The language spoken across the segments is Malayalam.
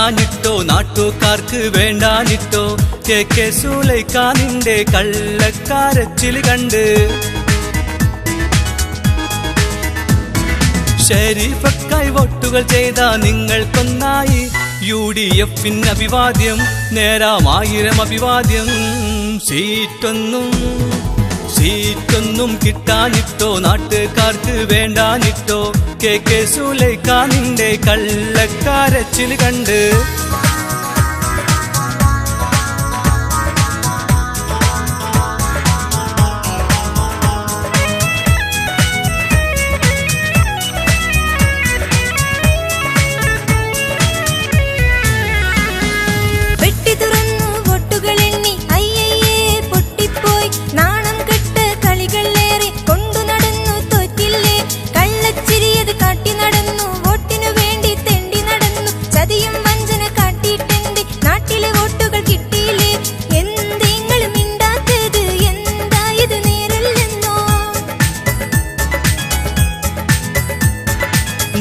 കിട്ടാനിട്ടോ നാട്ടുകാർക്ക് വേണ്ടാനിട്ടോ KK സുലൈഖാനിന്റെ കള്ളക്കാരച്ചിൽ കണ്ട് ഷരീഫക്കായി വോട്ടുകൾ ചെയ്ത നിങ്ങൾക്കൊന്നായി UDF അഭിവാദ്യം നേരാം 1000 അഭിവാദ്യം സീറ്റൊന്നും കിട്ടാനിട്ടോ നാട്ടുകാർക്ക് വേണ്ടാനിട്ടോ KK സുലൈഖാനിന്റെ കള്ളക്കാരച്ചിൽ കണ്ട്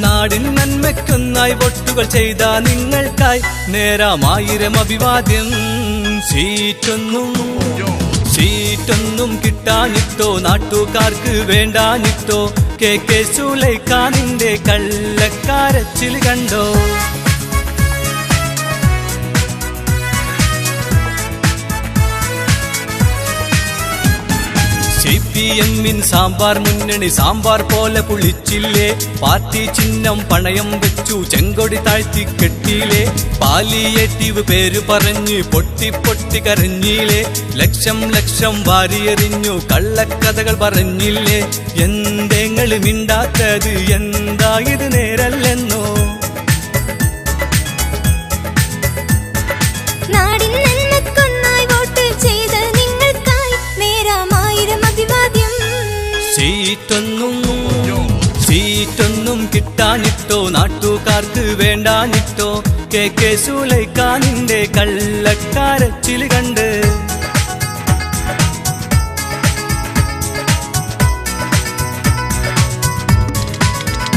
നാടിൻ നന്മയ്ക്കൊന്നായി വോട്ടുകൾ ചെയ്ത നിങ്ങൾക്കായി നേരാം 1000 അഭിവാദ്യം സീറ്റൊന്നും കിട്ടാനിട്ടോ നാട്ടുകാർക്ക് വേണ്ടാനിട്ടോ KK സുലൈഖാനിന്റെ കള്ളക്കാരച്ചിൽ കണ്ടോ CPM സാമ്പാർ മുന്നണി സാമ്പാർ പോലെ പുളിച്ചില്ലേ പാർട്ടി ചിഹ്നം പണയം വെച്ചു ചെങ്കൊടി താഴ്ത്തി കെട്ടിയില്ലേ പാലിയേറ്റീവ് പേര് പറഞ്ഞ് പൊട്ടി കരഞ്ഞില്ലേ ലക്ഷം വാരിയെറിഞ്ഞു കള്ളക്കഥകൾ പറഞ്ഞില്ലേ എന്തെങ്ങൾ മിണ്ടാത്തത് എന്താ ഇത് നേരല്ലെന്നോ സീറ്റൊന്നും കിട്ടാനിട്ടോ നാട്ടുകാർക്ക് വേണ്ടാനിട്ടോ KK സുലൈഖാനിന്റെ കള്ളക്കാരച്ചിൽ കണ്ട്